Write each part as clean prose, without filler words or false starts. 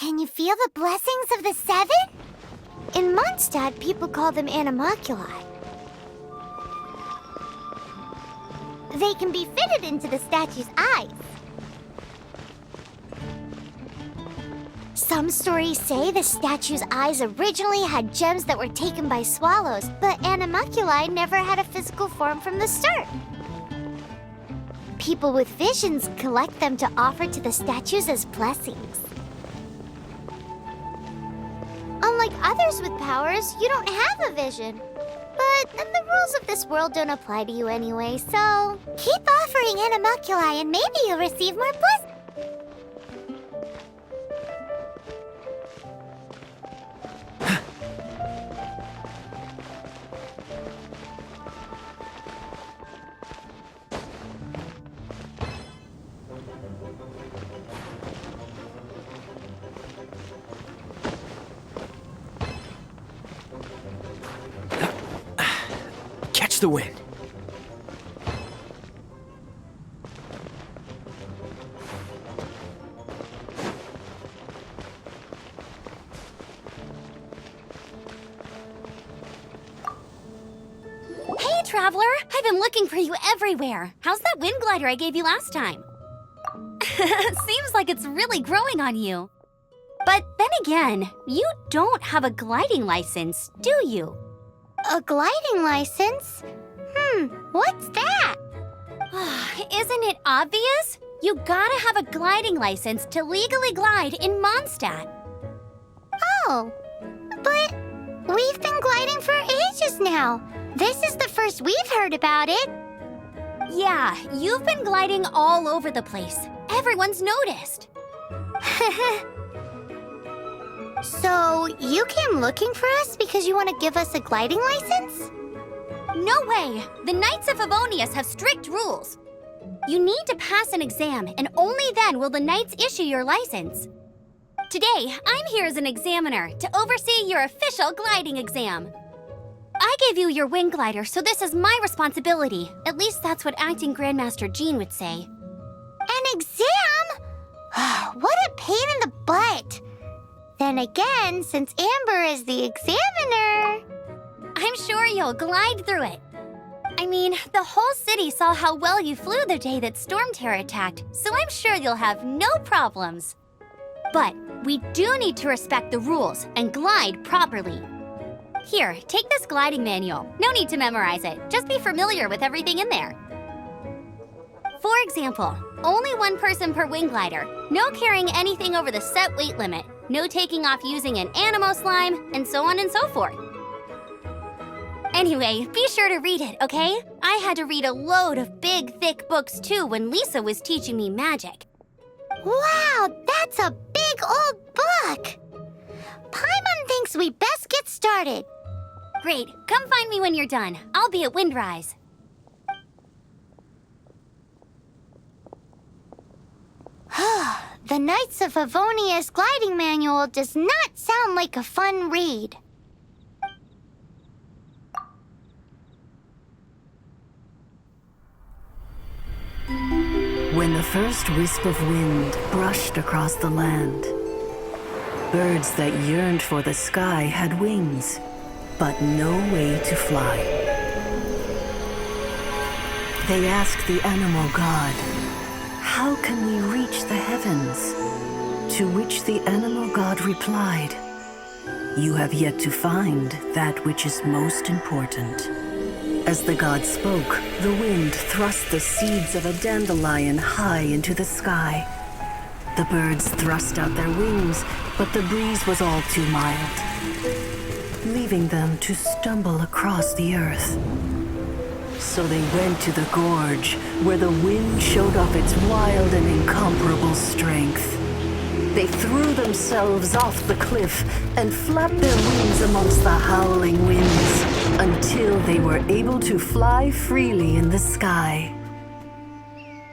Can you feel the blessings of the seven? In Mondstadt, people call them animalculi. They can be fitted into the statue's eyes. Some stories say the statue's eyes originally had gems that were taken by swallows, but animalculi never had a physical form from the start. People with visions collect them to offer to the statues as blessings. Unlike others with powers, you don't have a vision. But then the rules of this world don't apply to you anyway, so keep offering animalculi and maybe you'll receive more blessings. Catch the wind. Hey, Traveler! I've been looking for you everywhere. How's that wind glider I gave you last time? Seems like it's really growing on you. But then again, you don't have a gliding license, do you? A gliding license? What's that? Isn't it obvious? You gotta have a gliding license to legally glide in Mondstadt. Oh, but we've been gliding for ages now. This is the first we've heard about it. Yeah, you've been gliding all over the place. Everyone's noticed. So, you came looking for us because you want to give us a gliding license? No way! The Knights of Favonius have strict rules. You need to pass an exam, and only then will the Knights issue your license. Today, I'm here as an examiner to oversee your official gliding exam. I gave you your wing glider, so this is my responsibility. At least that's what Acting Grandmaster Jean would say. An exam? What a pain in the butt! Then again, since Amber is the examiner... I'm sure you'll glide through it. I mean, the whole city saw how well you flew the day that Storm Terror attacked, so I'm sure you'll have no problems. But we do need to respect the rules and glide properly. Here, take this gliding manual. No need to memorize it. Just be familiar with everything in there. For example, only one person per wing glider, no carrying anything over the set weight limit, no taking off using an animo slime, and so on and so forth. Anyway, be sure to read it, okay? I had to read a load of big, thick books too when Lisa was teaching me magic. Wow, that's a big old book! Paimon thinks we best get started. Great, come find me when you're done. I'll be at Windrise. The Knights of Favonius gliding manual does not sound like a fun read. When the first wisp of wind brushed across the land, birds that yearned for the sky had wings, but no way to fly. They asked the animal god, "How can we reach the heavens?" To which the animal god replied, "You have yet to find that which is most important." As the god spoke, the wind thrust the seeds of a dandelion high into the sky. The birds thrust out their wings, but the breeze was all too mild, leaving them to stumble across the earth. So they went to the gorge, where the wind showed off its wild and incomparable strength. They threw themselves off the cliff and flapped their wings amongst the howling winds until they were able to fly freely in the sky.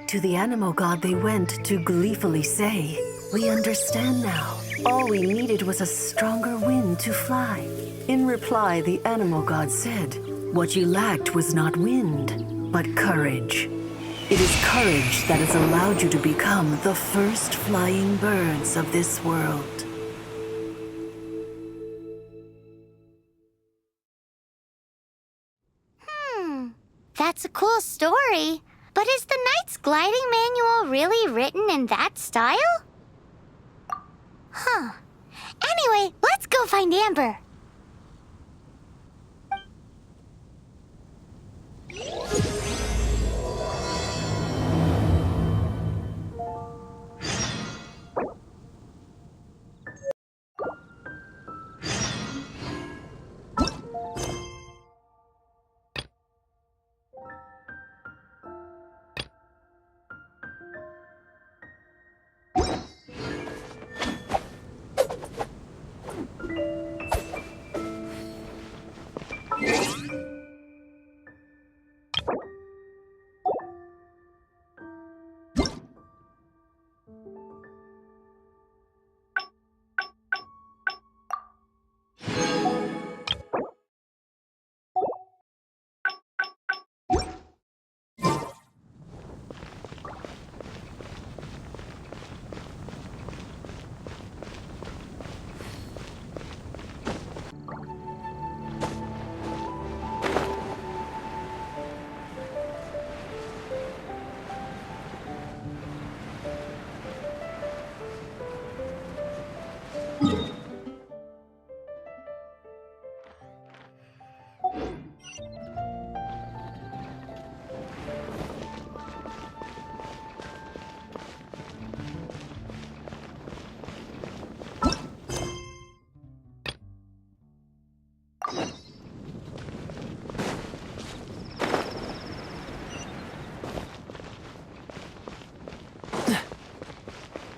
To the animal god they went to gleefully say, "We understand now. All we needed was a stronger wind to fly." In reply, the animal god said, "What you lacked was not wind, but courage. It is courage that has allowed you to become the first flying birds of this world." that's a cool story. But is the Knight's gliding manual really written in that style? Huh. Anyway, let's go find Amber.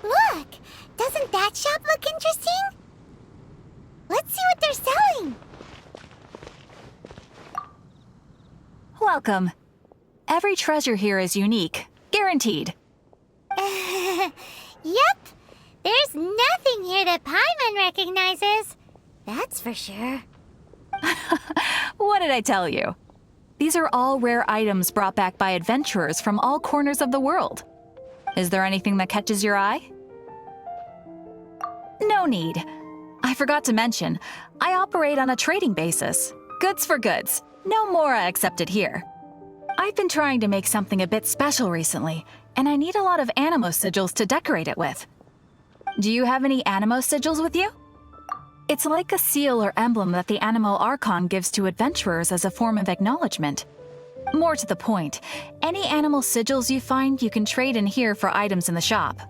Look! Doesn't that shop look interesting? Let's see what they're selling. Welcome. Every treasure here is unique, guaranteed. Yep. There's nothing here that Paimon recognizes. That's for sure. What did I tell you? These are all rare items brought back by adventurers from all corners of the world. Is there anything that catches your eye? No need. I forgot to mention, I operate on a trading basis. Goods for goods. No Mora accepted here. I've been trying to make something a bit special recently, and I need a lot of animo sigils to decorate it with. Do you have any animo sigils with you? It's like a seal or emblem that the Animo Archon gives to adventurers as a form of acknowledgement. More to the point, any animal sigils you find you can trade in here for items in the shop.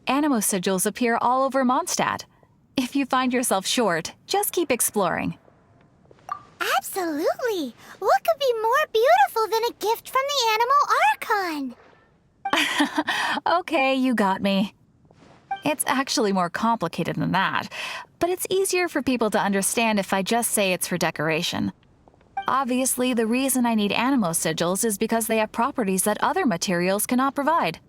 Animo sigils appear all over Mondstadt. If you find yourself short, just keep exploring. Absolutely. What could be more beautiful than a gift from the Animal Archon? Okay, you got me. It's actually more complicated than that, but it's easier for people to understand if I just say it's for decoration. Obviously, the reason I need animo sigils is because they have properties that other materials cannot provide.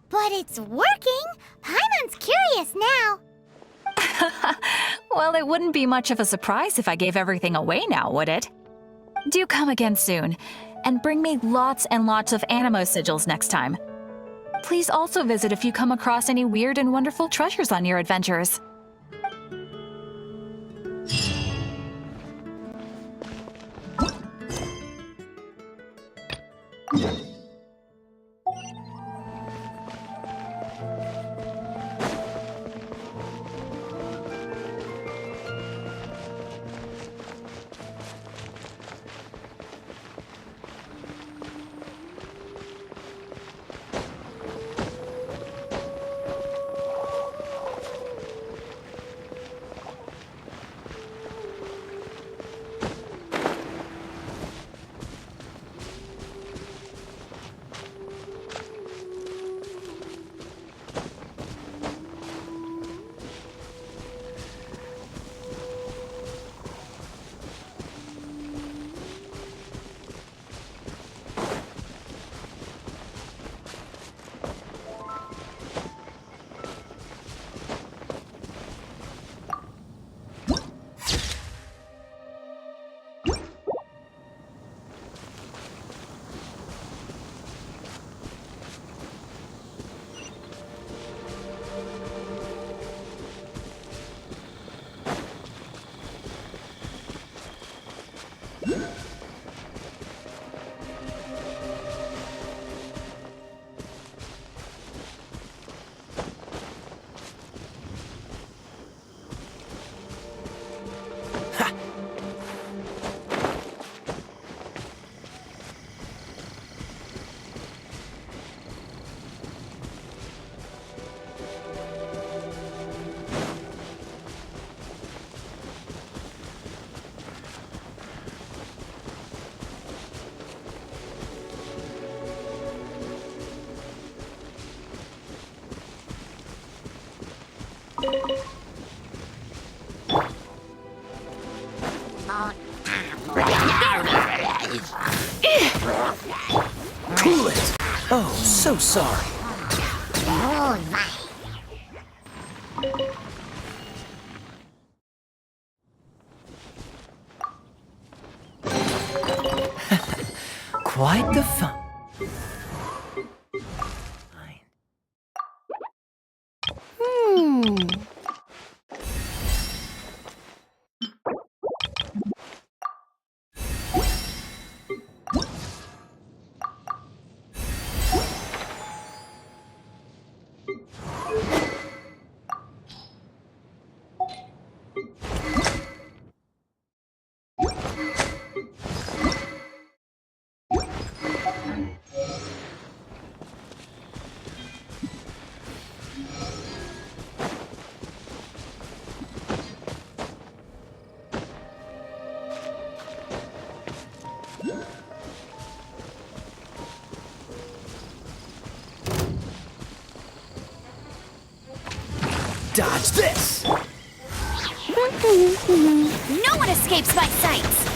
But it's working! Paimon's curious now. Well, it wouldn't be much of a surprise if I gave everything away now, would it? Do come again soon, and bring me lots and lots of animo sigils next time. Please also visit if you come across any weird and wonderful treasures on your adventures. Cool it! Oh, so sorry. Quite the fun. Dodge this! No one escapes my sights!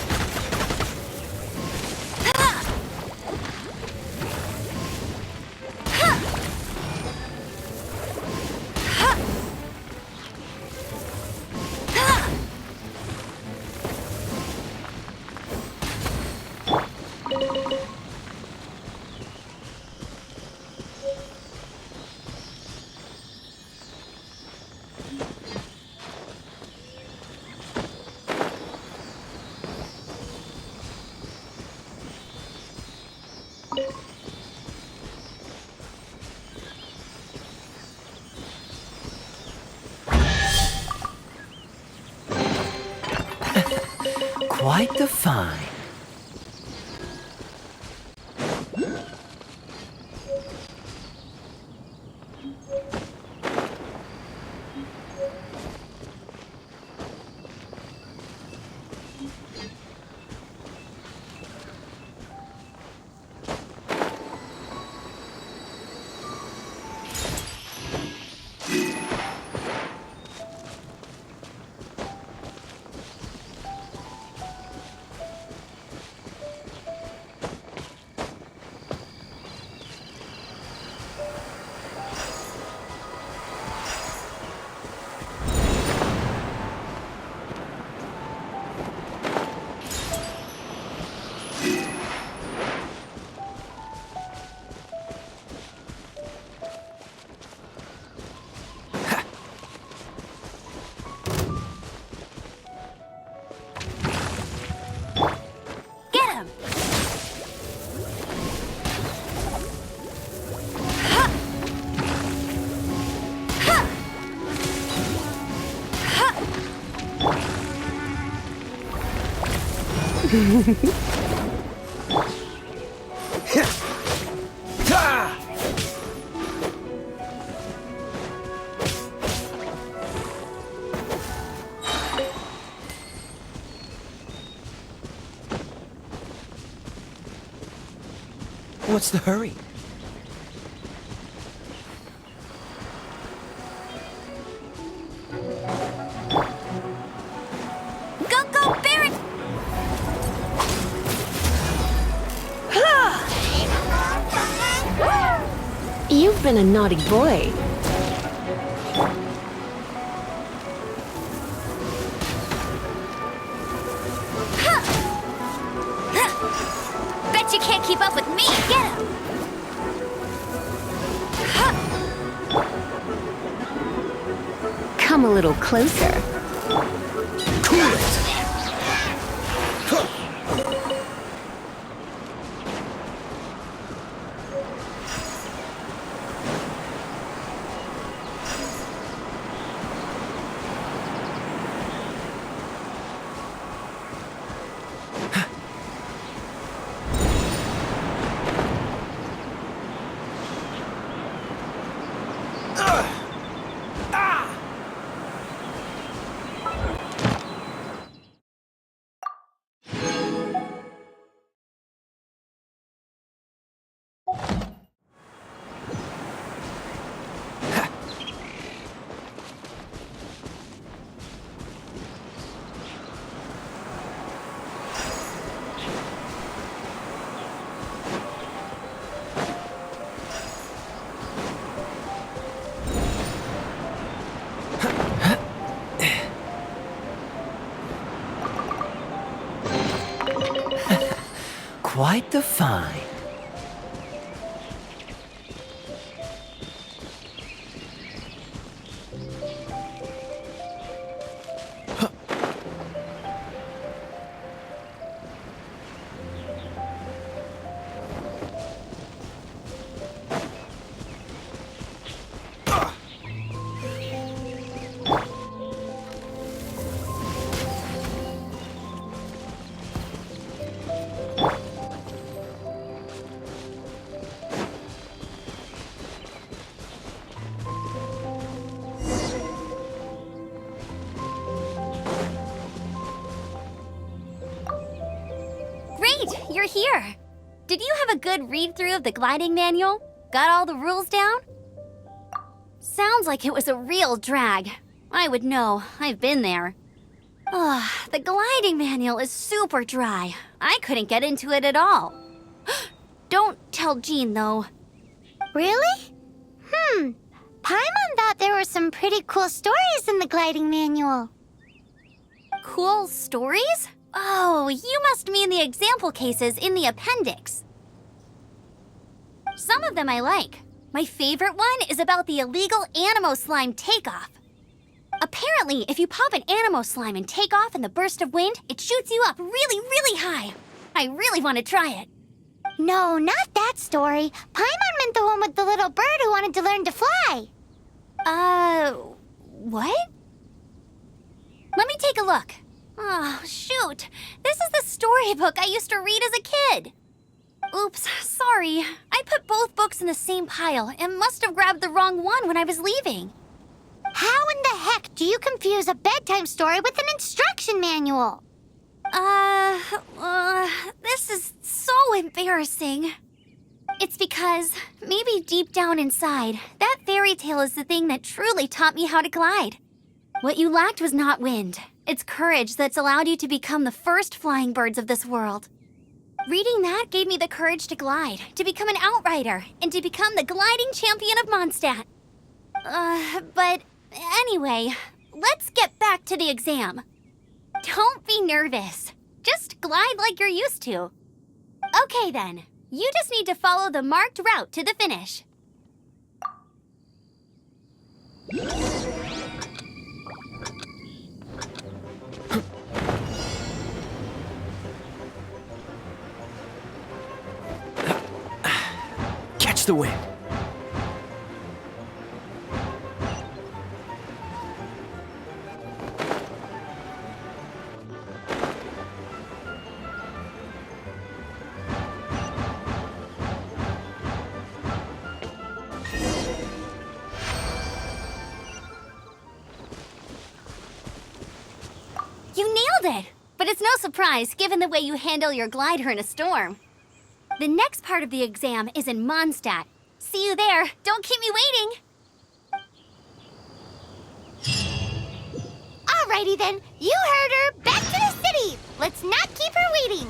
Quite the find. What's the hurry? Go, go, Barret! You've been a naughty boy. Bet you can't keep up with me! Get him! Come a little closer. Cool it! quite the find. Great, you're here. Did you have a good read-through of the gliding manual? Got all the rules down? Sounds like it was a real drag. I would know, I've been there. Ugh, the gliding manual is super dry. I couldn't get into it at all. Don't tell Jean, though. Really? Paimon thought there were some pretty cool stories in the gliding manual. Cool stories? Oh, you must mean the example cases in the appendix. Some of them I like. My favorite one is about the illegal Animo Slime takeoff. Apparently, if you pop an Animo Slime and take off in the burst of wind, it shoots you up really, really high. I really want to try it. No, not that story. Paimon meant the one with the little bird who wanted to learn to fly. What? Let me take a look. Oh, shoot. This is the storybook I used to read as a kid. Oops, sorry. I put both books in the same pile and must have grabbed the wrong one when I was leaving. How in the heck do you confuse a bedtime story with an instruction manual? This is so embarrassing. It's because, maybe deep down inside, that fairy tale is the thing that truly taught me how to glide. What you lacked was not wind. It's courage that's allowed you to become the first flying birds of this world. Reading that gave me the courage to glide, to become an outrider, and to become the gliding champion of Mondstadt. But anyway, let's get back to the exam. Don't be nervous. Just glide like you're used to. Okay then, you just need to follow the marked route to the finish. Catch the wind. You nailed it! But it's no surprise, given the way you handle your glider in a storm. The next part of the exam is in Mondstadt. See you there. Don't keep me waiting. Alrighty then, you heard her. Back to the city. Let's not keep her waiting.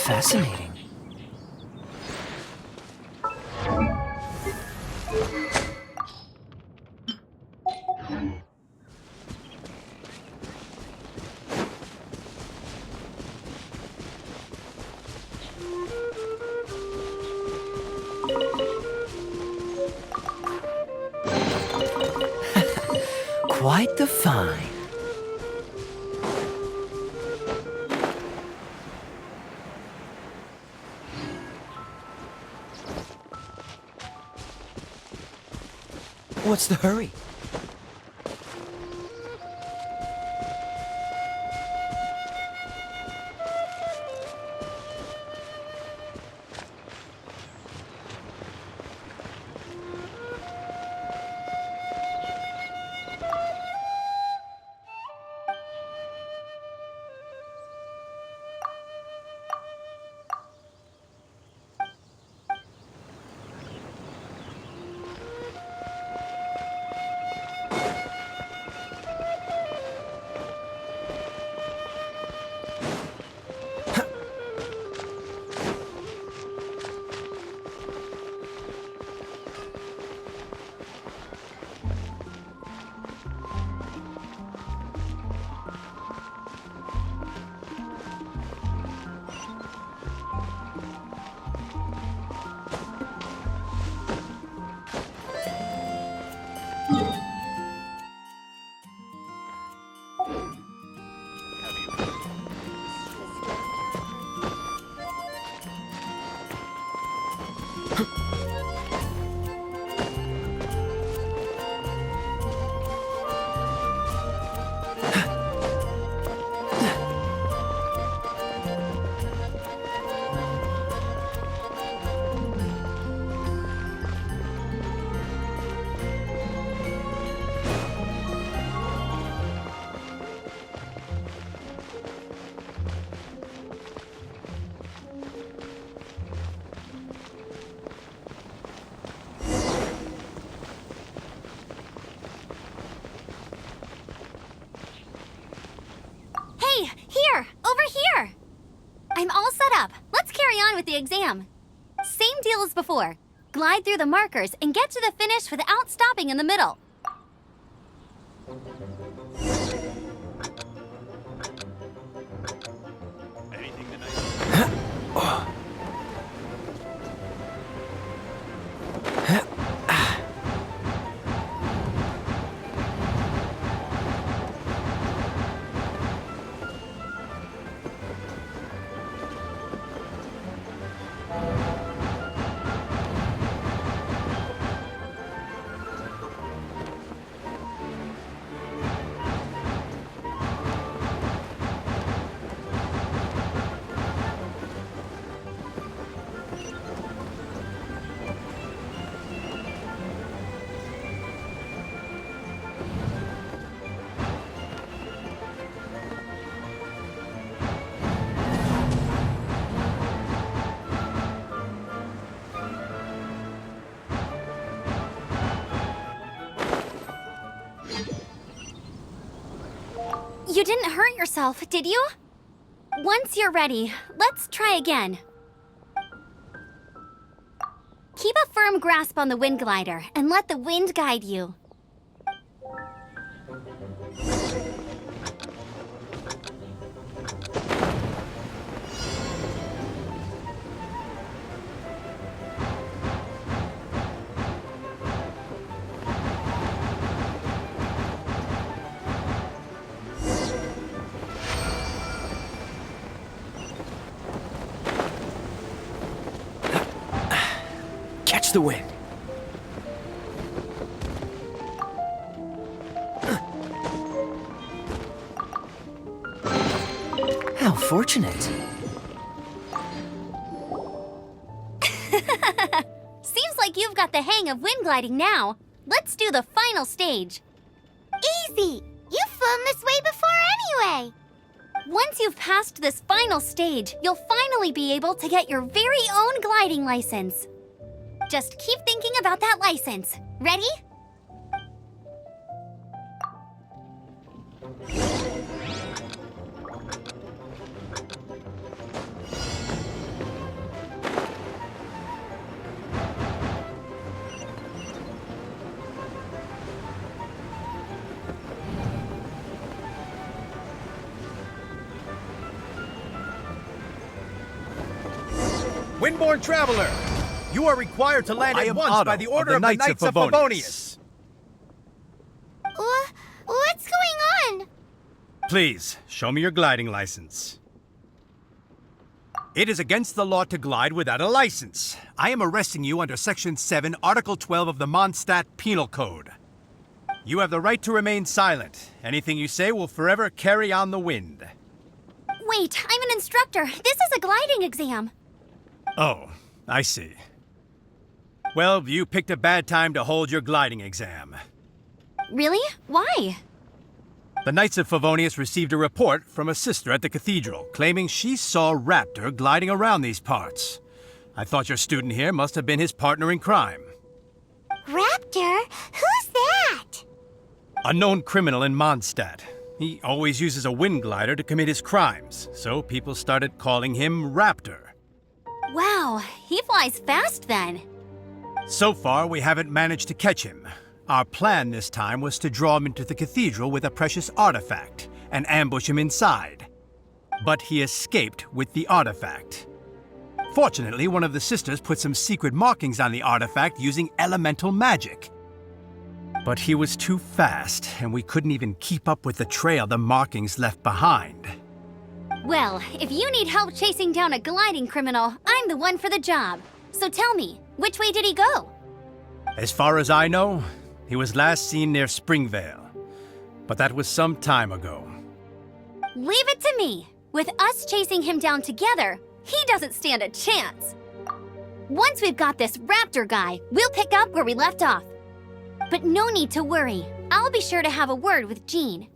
Fascinating. Quite the find. What's the hurry? Hey, here! Over here! I'm all set up. Let's carry on with the exam. Same deal as before. Glide through the markers and get to the finish without stopping in the middle. You didn't hurt yourself, did you? Once you're ready, let's try again. Keep a firm grasp on the wind glider and let the wind guide you. Catch the wind. How fortunate. Seems like you've got the hang of wind gliding now. Let's do the final stage. Easy! You've flown this way before anyway! Once you've passed this final stage, you'll finally be able to get your very own gliding license. Just keep thinking about that license. Ready? Windborn Traveler, you are required to land I at am once Otto by the of order the of the Knights Knights of of Favonius. Favonius. What's going on? Please, show me your gliding license. It is against the law to glide without a license. I am arresting you under Section 7, Article 12 of the Mondstadt Penal Code. You have the right to remain silent. Anything you say will forever carry on the wind. Wait, I'm an instructor. This is a gliding exam. Oh, I see. Well, you picked a bad time to hold your gliding exam. Really? Why? The Knights of Favonius received a report from a sister at the cathedral claiming she saw Raptor gliding around these parts. I thought your student here must have been his partner in crime. Raptor? Who's that? A known criminal in Mondstadt. He always uses a wind glider to commit his crimes, so people started calling him Raptor. Wow, he flies fast then. So far, we haven't managed to catch him. Our plan this time was to draw him into the cathedral with a precious artifact and ambush him inside. But he escaped with the artifact. Fortunately, one of the sisters put some secret markings on the artifact using elemental magic. But he was too fast, and we couldn't even keep up with the trail the markings left behind. Well, if you need help chasing down a gliding criminal, I'm the one for the job. So tell me, which way did he go? As far as I know, he was last seen near Springvale. But that was some time ago. Leave it to me. With us chasing him down together, he doesn't stand a chance. Once we've got this Raptor guy, we'll pick up where we left off. But no need to worry. I'll be sure to have a word with Jean.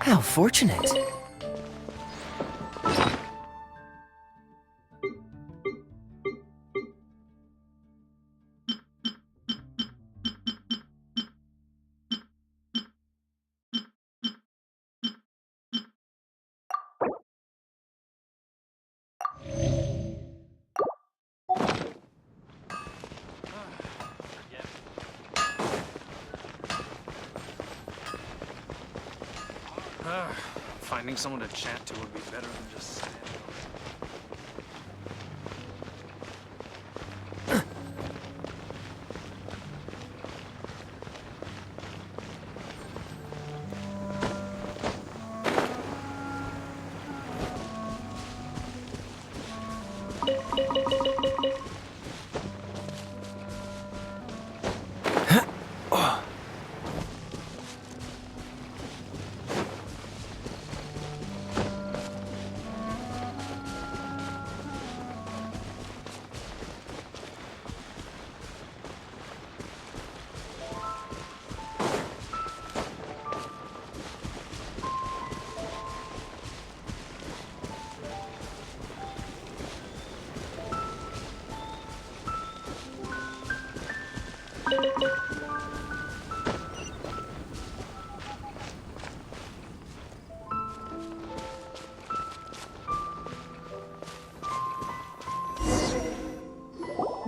How fortunate. Finding someone to chat to would be better than just standing.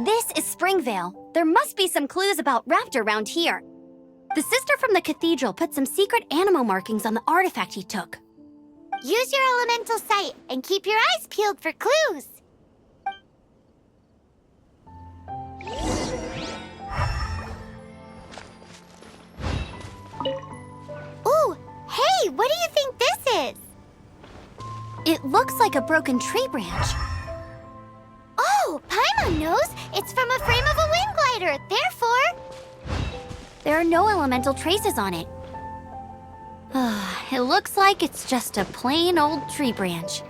This is Springvale. There must be some clues about Raptor around here. The sister from the cathedral put some secret animal markings on the artifact he took. Use your elemental sight and keep your eyes peeled for clues. Ooh, hey, what do you think this is? It looks like a broken tree branch. Oh, Paimon knows. It's from a frame of a wind glider. Therefore, There are no elemental traces on it. It looks like it's just a plain old tree branch.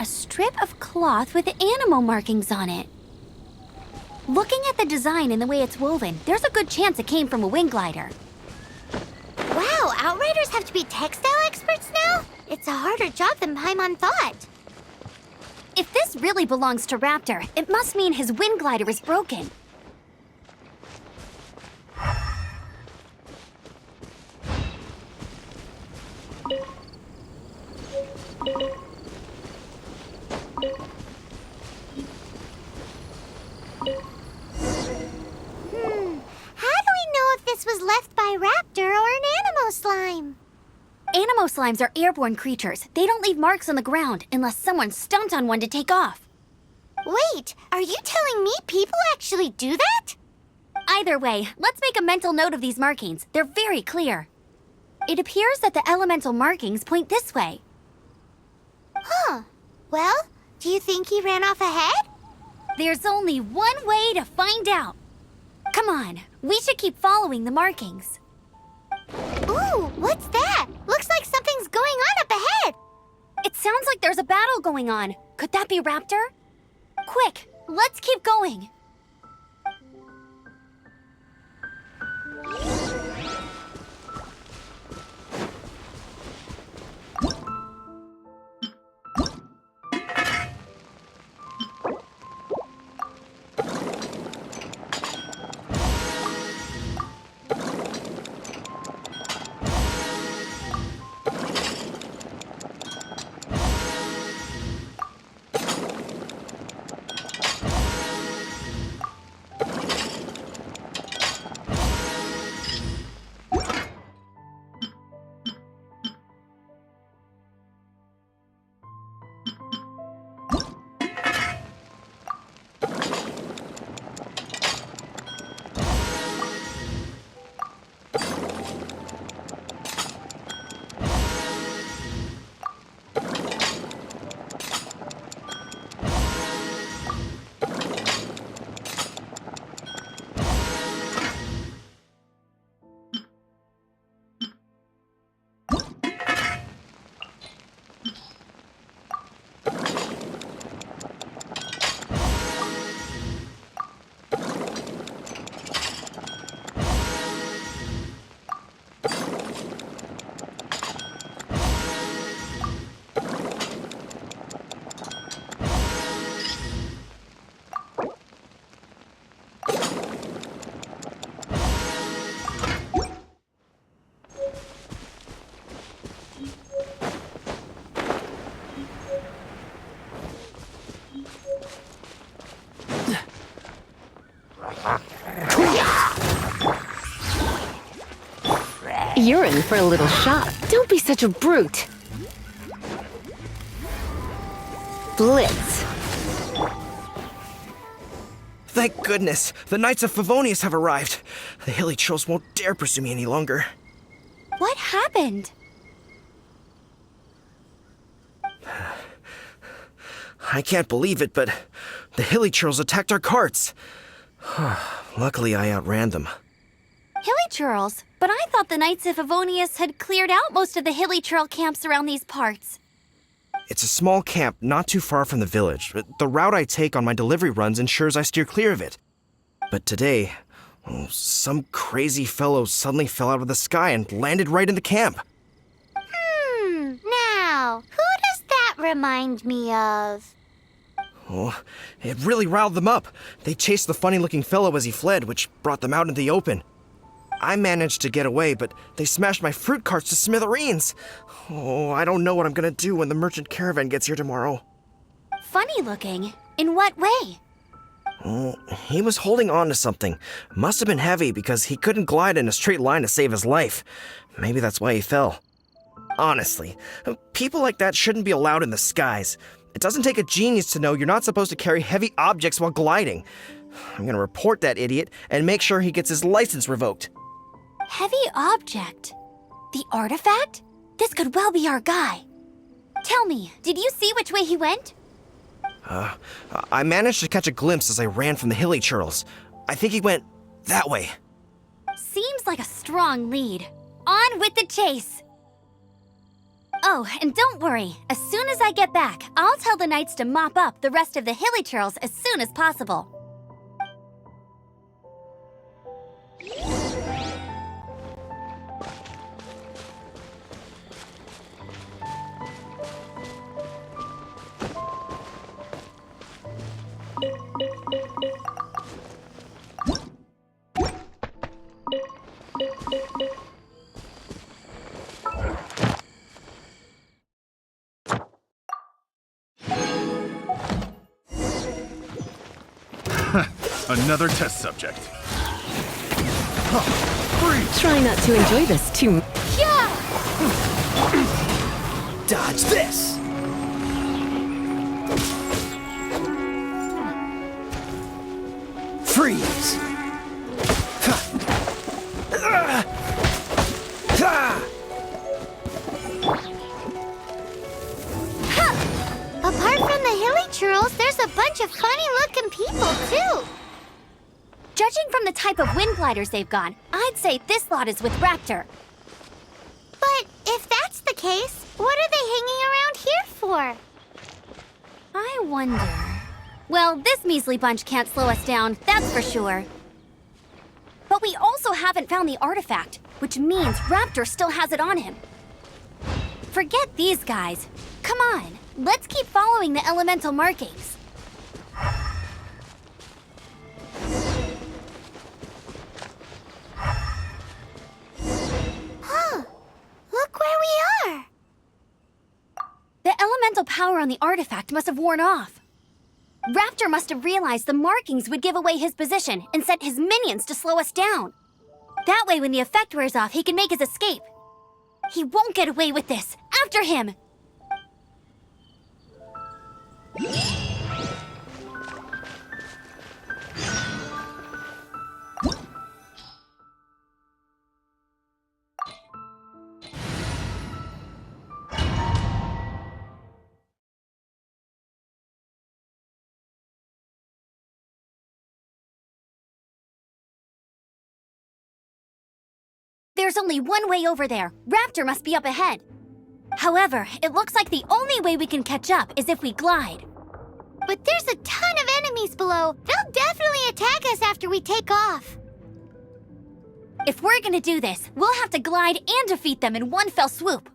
A strip of cloth with animal markings on it. Looking at the design and the way it's woven, there's a good chance it came from a wing glider. Wow, Outriders have to be textile experts now? It's a harder job than Paimon thought. If this really belongs to Raptor, it must mean his wind glider is broken. How do we know if this was left by Raptor or an Animo slime? Animo slimes are airborne creatures. They don't leave marks on the ground unless someone stomped on one to take off. Wait, are you telling me people actually do that? Either way, let's make a mental note of these markings. They're very clear. It appears that the elemental markings point this way. Huh. Well, do you think he ran off ahead? There's only one way to find out. Come on, we should keep following the markings. Ooh, what's that? Looks like something's going on up ahead. It sounds like there's a battle going on. Could that be Raptor? Quick, let's keep going. You're in for a little shock. Don't be such a brute. Blitz. Thank goodness, the Knights of Favonius have arrived. The hilly trolls won't dare pursue me any longer. What happened? I can't believe it, but the hilly trolls attacked our carts. Luckily, I outran them. Hilly churls? But I thought the Knights of Favonius had cleared out most of the hilly churl camps around these parts. It's a small camp not too far from the village. The route I take on my delivery runs ensures I steer clear of it. But today, some crazy fellow suddenly fell out of the sky and landed right in the camp. Now, who does that remind me of? Oh, it really riled them up. They chased the funny-looking fellow as he fled, which brought them out into the open. I managed to get away, but they smashed my fruit carts to smithereens. Oh, I don't know what I'm gonna do when the merchant caravan gets here tomorrow. Funny looking? In what way? Oh, he was holding on to something. Must have been heavy because he couldn't glide in a straight line to save his life. Maybe that's why he fell. Honestly, people like that shouldn't be allowed in the skies. It doesn't take a genius to know you're not supposed to carry heavy objects while gliding. I'm gonna report that idiot and make sure he gets his license revoked. Heavy object? The artifact? This could well be our guy. Tell me, did you see which way he went? I managed to catch a glimpse as I ran from the hilly churls. I think he went that way. Seems like a strong lead. On with the chase! Oh, and don't worry. As soon as I get back, I'll tell the knights to mop up the rest of the hilly churls as soon as possible. Another test subject. Try not to enjoy this too much. Dodge this! Freeze! Apart from the hilly churls, there's a bunch of funny-looking people, too. Judging from the type of wind gliders they've got, I'd say this lot is with Raptor. But if that's the case, what are they hanging around here for? I wonder... Well, this measly bunch can't slow us down, that's for sure. But we also haven't found the artifact, which means Raptor still has it on him. Forget these guys. Come on, let's keep following the elemental markings. Huh. Look where we are. The elemental power on the artifact must have worn off. Raptor must have realized the markings would give away his position and sent his minions to slow us down. That way, when the effect wears off, he can make his escape. He won't get away with this. After him! There's only one way over there. Raptor must be up ahead. However, it looks like the only way we can catch up is if we glide. But there's a ton of enemies below. They'll definitely attack us after we take off. If we're gonna do this, we'll have to glide and defeat them in one fell swoop.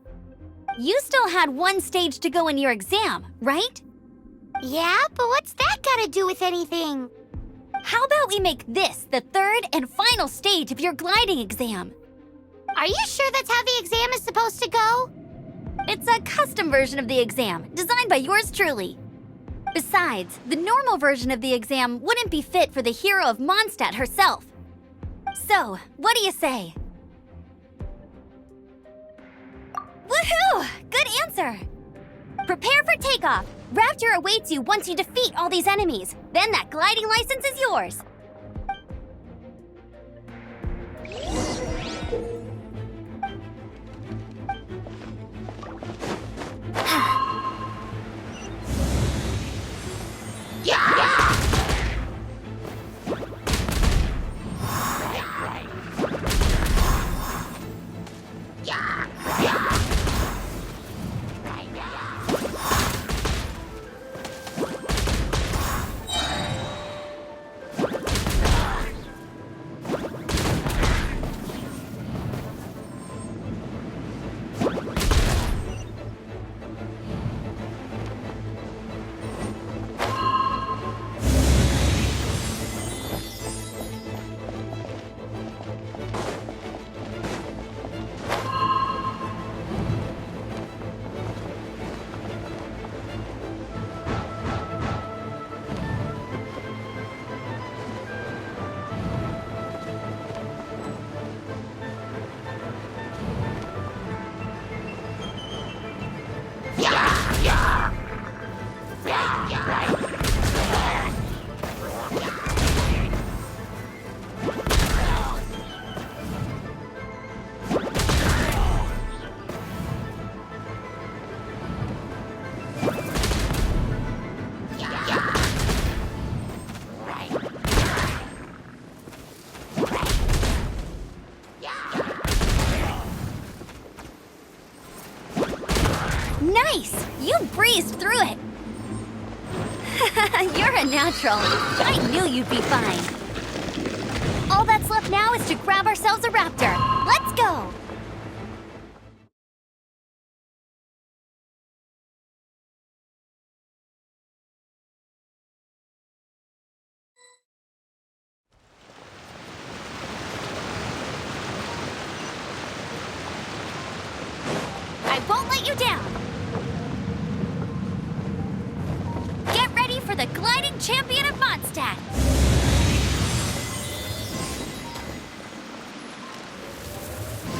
You still had one stage to go in your exam, right? Yeah, but what's that got to do with anything? How about we make this the third and final stage of your gliding exam? Are you sure that's how the exam is supposed to go? It's a custom version of the exam, designed by yours truly. Besides, the normal version of the exam wouldn't be fit for the hero of Mondstadt herself. So, what do you say? Woohoo! Good answer! Prepare for takeoff. Raptor awaits you once you defeat all these enemies. Then that gliding license is yours. Nice! You breezed through it. You're a natural. I knew you'd be fine. All that's left now is to grab ourselves a raptor. Let's go! I won't let you down. Get ready for the gliding champion of Mondstadt.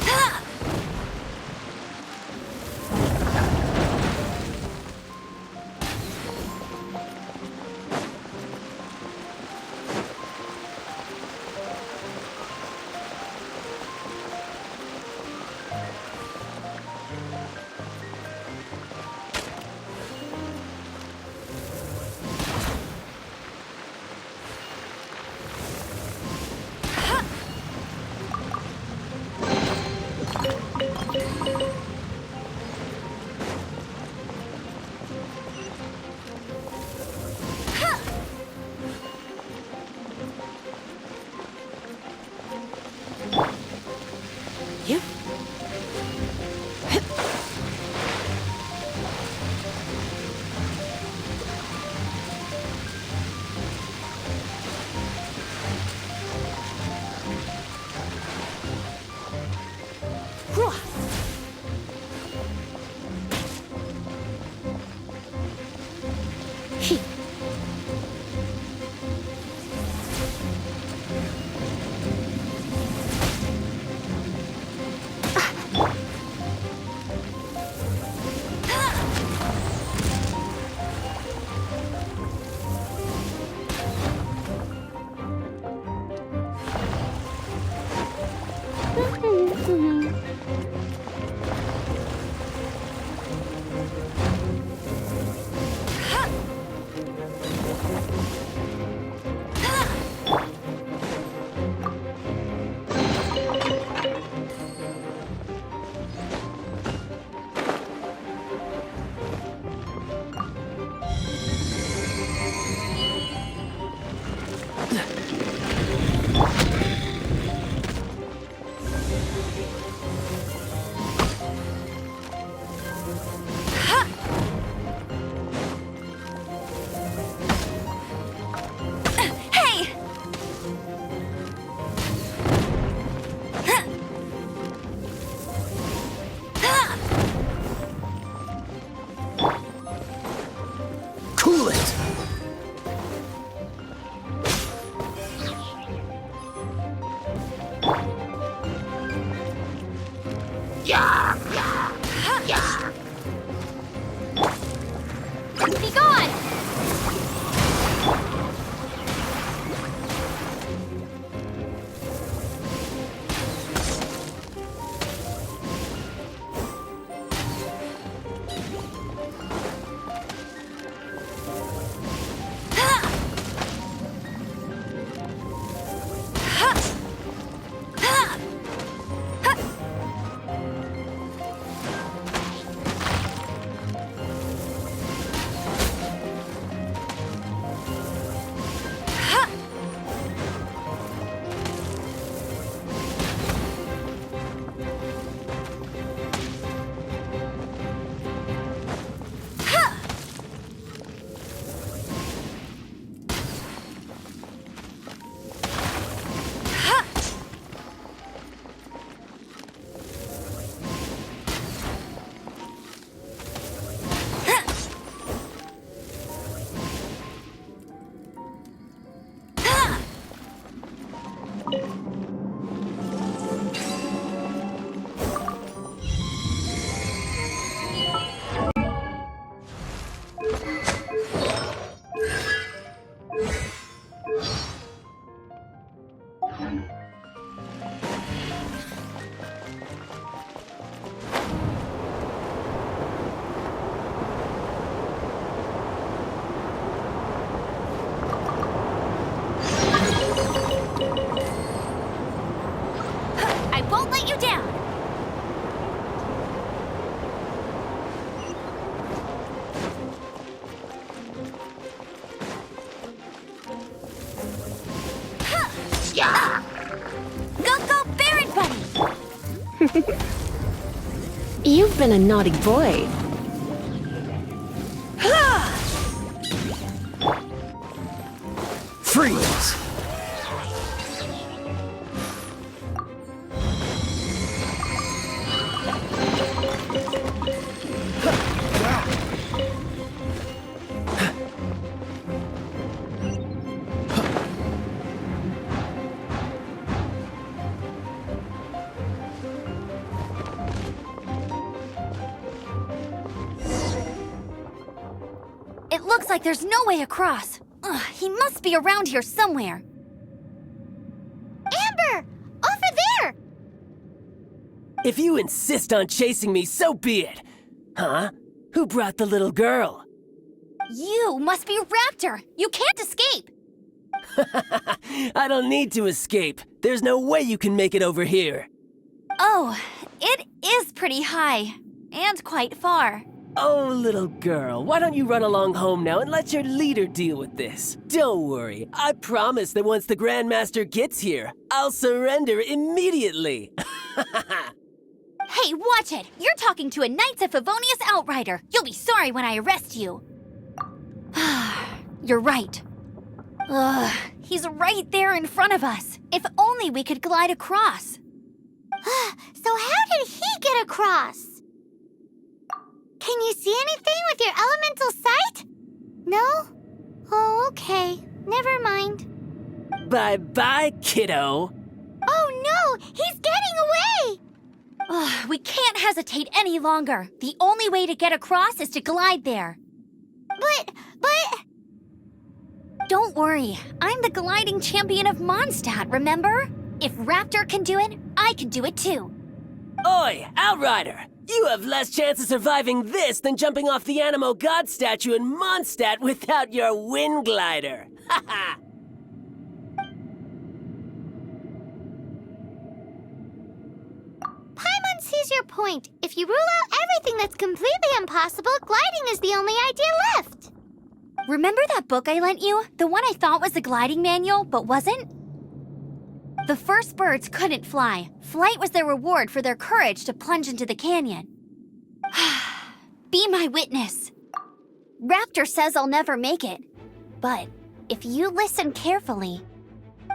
Ha! Be gone! You've been a naughty boy. Freeze! It looks like there's no way across. Ugh, he must be around here somewhere. Amber! Over there! If you insist on chasing me, so be it. Huh? Who brought the little girl? You must be Raptor. You can't escape. I don't need to escape. There's no way you can make it over here. Oh, it is pretty high. And quite far. Oh, little girl, why don't you run along home now and let your leader deal with this? Don't worry, I promise that once the Grandmaster gets here, I'll surrender immediately. Hey, watch it! You're talking to a Knights of Favonius outrider. You'll be sorry when I arrest you. You're right. Ugh, he's right there in front of us. If only we could glide across. So how did he get across? Can you see anything with your elemental sight? No? Oh, okay. Never mind. Bye-bye, kiddo. Oh no! He's getting away! Ugh, we can't hesitate any longer. The only way to get across is to glide there. But... Don't worry. I'm the gliding champion of Mondstadt, remember? If Raptor can do it, I can do it too. Oi, Outrider! You have less chance of surviving this than jumping off the Animo God statue in Mondstadt without your wind glider. Haha! Paimon sees your point. If you rule out everything that's completely impossible, gliding is the only idea left. Remember that book I lent you? The one I thought was the gliding manual, but wasn't? The first birds couldn't fly. Flight was their reward for their courage to plunge into the canyon. Be my witness. Raptor says I'll never make it. But if you listen carefully...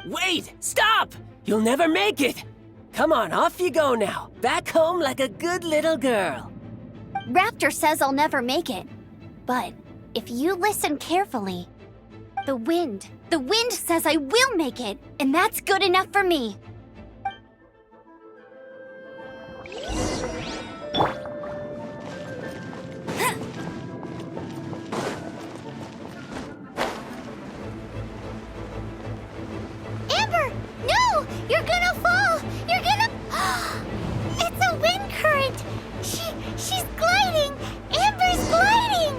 Wait! Stop! You'll never make it! Come on, off you go now. Back home like a good little girl. Raptor says I'll never make it. But if you listen carefully... The wind says I will make it, and that's good enough for me. Amber! No! You're gonna fall! You're gonna... It's a wind current! She's gliding! Amber's gliding!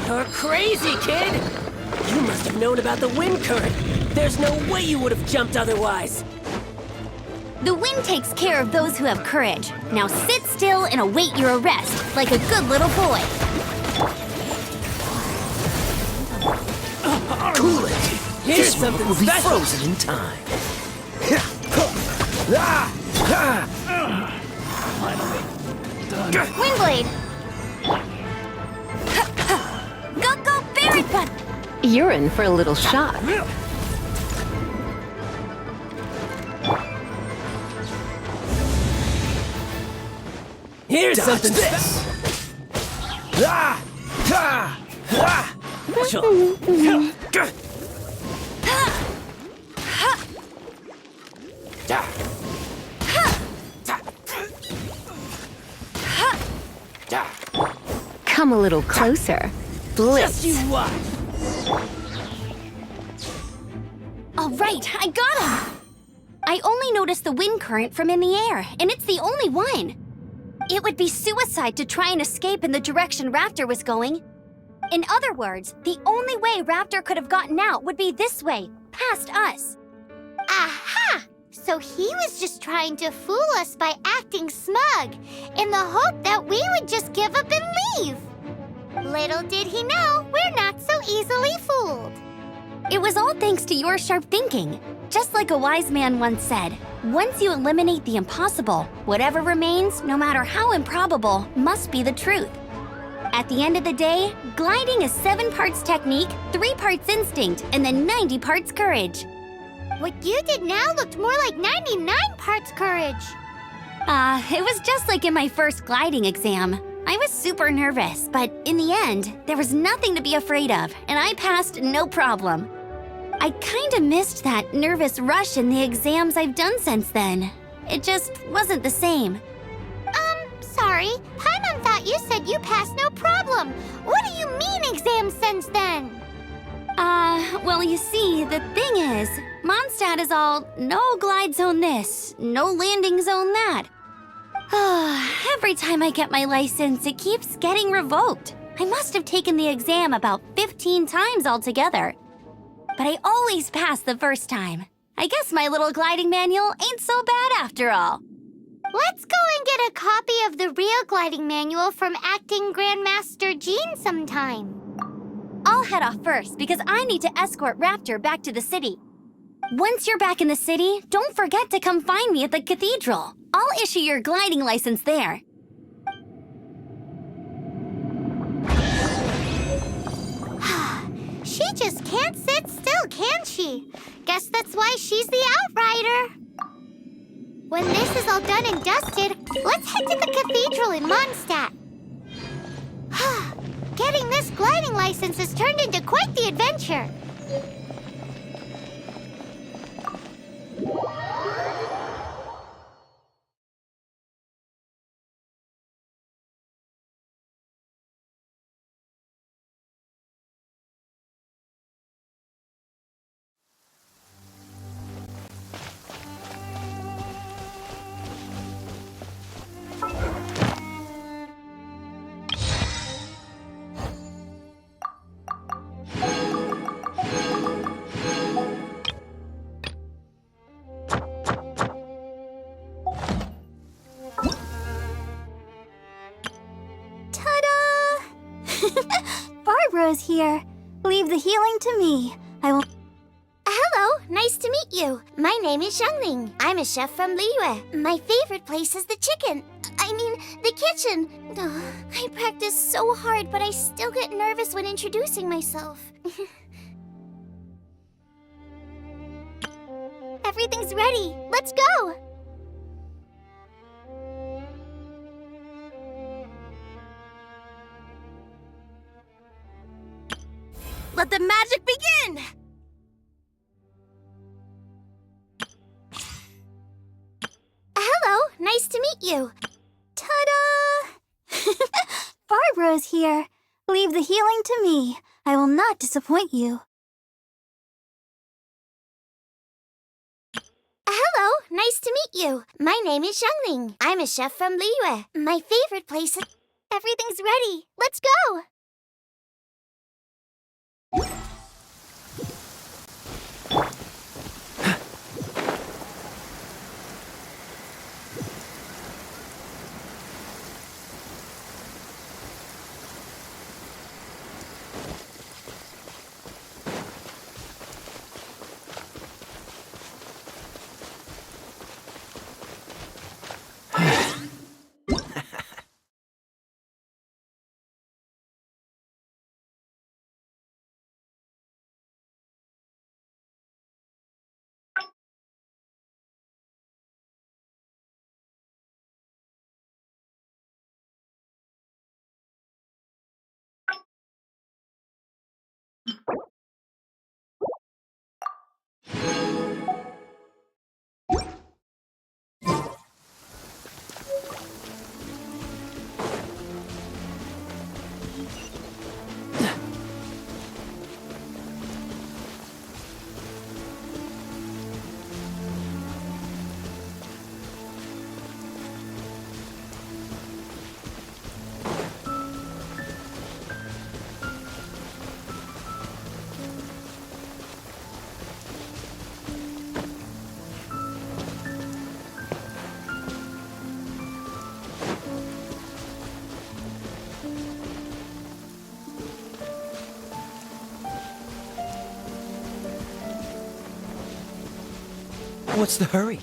You're crazy, kid! You must have known about the wind current. There's no way you would have jumped otherwise. The wind takes care of those who have courage. Now sit still and await your arrest, like a good little boy. Cool it! Here's This one something will be special. frozen in time. Windblade! Go, Barret Bun! You're in for a little shock. Here's Dodge something this. Come a little closer. Blitz. Just you watch. All right, I got him! I only noticed the wind current from in the air, and it's the only one. It would be suicide to try and escape in the direction Raptor was going. In other words, the only way Raptor could have gotten out would be this way, past us. Aha! So he was just trying to fool us by acting smug, in the hope that we would just give up and leave. Little did he know, we're not so easily fooled. It was all thanks to your sharp thinking. Just like a wise man once said, once you eliminate the impossible, whatever remains, no matter how improbable, must be the truth. At the end of the day, gliding is 7 parts technique, 3 parts instinct, and then 90 parts courage. What you did now looked more like 99 parts courage. It was just like in my first gliding exam. I was super nervous, but in the end, there was nothing to be afraid of, and I passed no problem. I kinda missed that nervous rush in the exams I've done since then. It just wasn't the same. Sorry. Paimon thought you said you passed no problem. What do you mean exam since then? Well, you see, the thing is, Mondstadt is all no glide zone this, no landing zone that. Every time I get my license, it keeps getting revoked. I must have taken the exam about 15 times altogether. But I always pass the first time. I guess my little gliding manual ain't so bad after all. Let's go and get a copy of the real gliding manual from Acting Grandmaster Jean sometime. I'll head off first because I need to escort Raptor back to the city. Once you're back in the city, don't forget to come find me at the cathedral. I'll issue your gliding license there. She just can't sit still, can she? Guess that's why she's the Outrider. When this is all done and dusted, let's head to the cathedral in Mondstadt. Getting this gliding license has turned into quite the adventure. Barbara's here. Leave the healing to me. I will... Hello, nice to meet you. My name is Xiangling. I'm a chef from Liyue. My favorite place is the the kitchen. I practice so hard, but I still get nervous when introducing myself. Everything's ready. Let's go. Let the magic begin! Hello, nice to meet you. Ta-da! Barbara's here. Leave the healing to me. I will not disappoint you. Hello, nice to meet you. My name is Xiangling. I'm a chef from Liyue. My favorite place is... Everything's ready. Let's go! What's the hurry?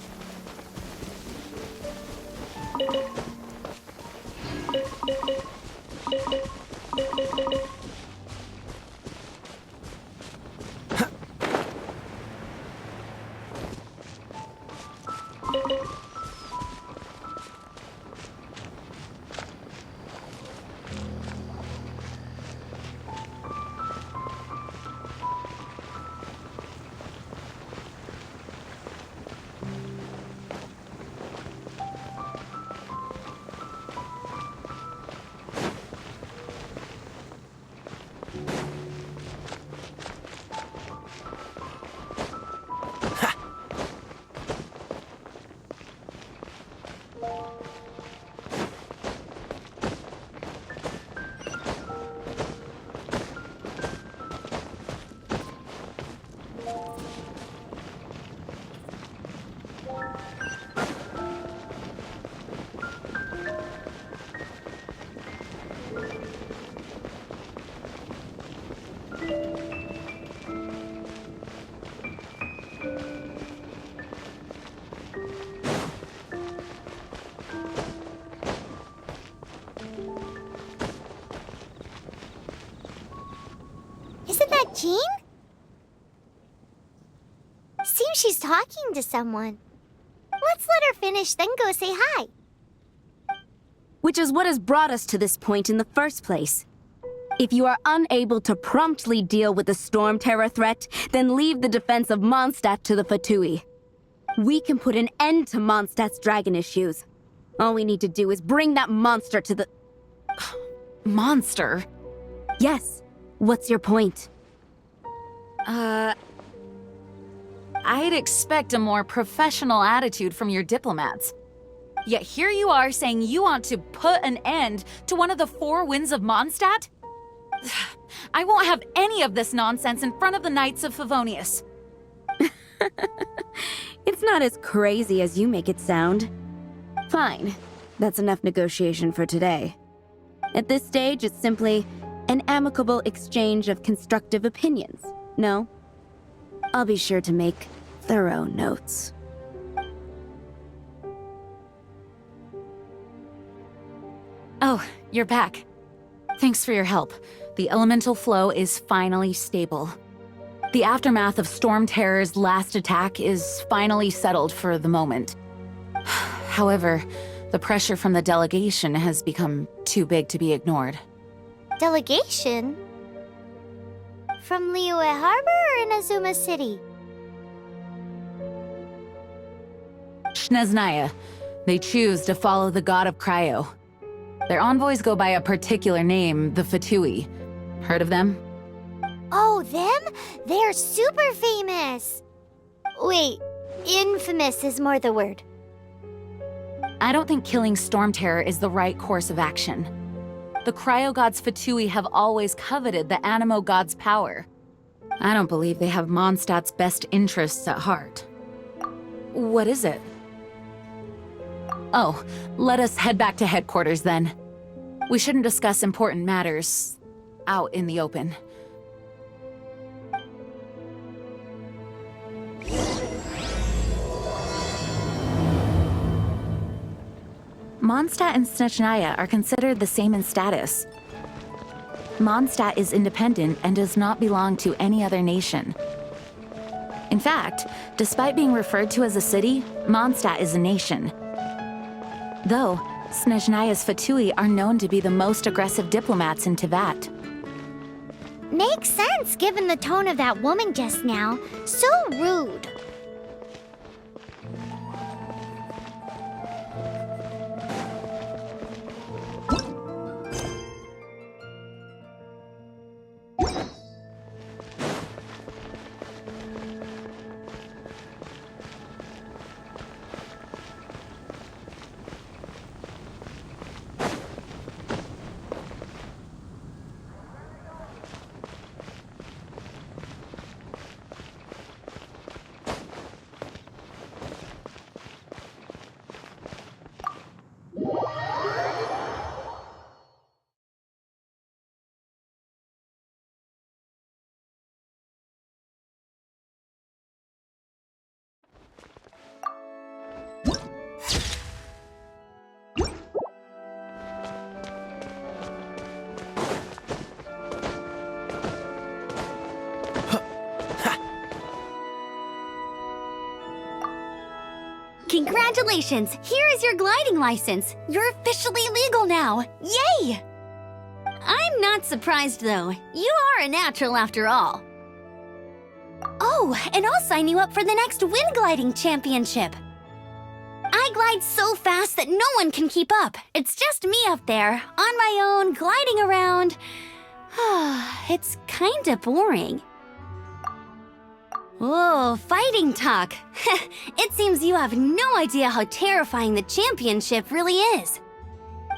Isn't that Jean? Seems she's talking to someone. Let's let her finish, then go say hi. Which is what has brought us to this point in the first place. If you are unable to promptly deal with the Storm Terror threat, then leave the defense of Mondstadt to the Fatui. We can put an end to Mondstadt's dragon issues. All we need to do is bring that monster to the... Monster? Yes. What's your point? I'd expect a more professional attitude from your diplomats. Yet here you are saying you want to put an end to one of the four winds of Mondstadt? I won't have any of this nonsense in front of the Knights of Favonius. It's not as crazy as you make it sound. Fine. That's enough negotiation for today. At this stage, it's simply an amicable exchange of constructive opinions. No? I'll be sure to make thorough notes. Oh, you're back. Thanks for your help. The elemental flow is finally stable. The aftermath of Storm Terror's last attack is finally settled for the moment. However, the pressure from the delegation has become too big to be ignored. Delegation? From Liyue Harbor or Inazuma City? Snezhnaya. They choose to follow the god of Cryo. Their envoys go by a particular name, the Fatui. Heard of them? Oh, them? They're super famous! Wait, infamous is more the word. I don't think killing Storm Terror is the right course of action. The Cryo God's Fatui have always coveted the Animo God's power. I don't believe they have Mondstadt's best interests at heart. What is it? Oh, let us head back to headquarters then. We shouldn't discuss important matters out in the open. Mondstadt and Snezhnaya are considered the same in status. Mondstadt is independent and does not belong to any other nation. In fact, despite being referred to as a city, Mondstadt is a nation. Though, Snezhnaya's Fatui are known to be the most aggressive diplomats in Teyvat. Makes sense given the tone of that woman just now. So rude. Congratulations! Here is your gliding license. You're officially legal now. Yay! I'm not surprised though. You are a natural after all. Oh, and I'll sign you up for the next wind gliding championship. I glide so fast that no one can keep up. It's just me up there, on my own, gliding around. It's kinda boring. Oh, fighting talk. It seems you have no idea how terrifying the championship really is.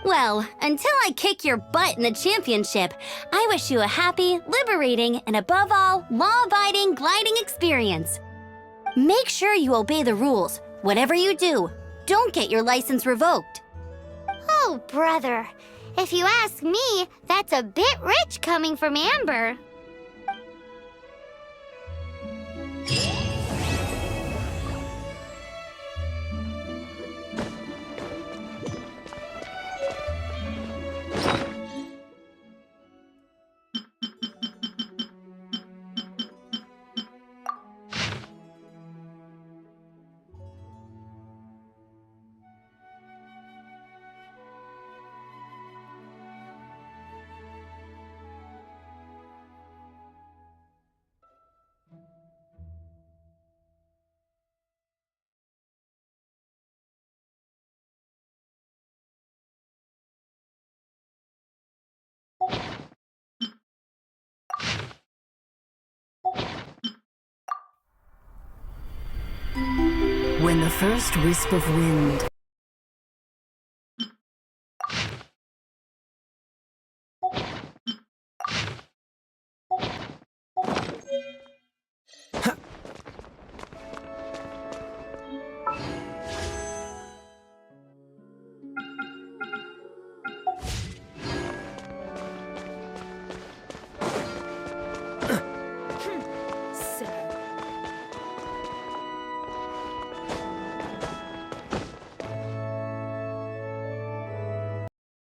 Well, until I kick your butt in the championship, I wish you a happy, liberating, and above all, law-abiding gliding experience. Make sure you obey the rules. Whatever you do, don't get your license revoked. Oh, brother. If you ask me, that's a bit rich coming from Amber. When the first wisp of wind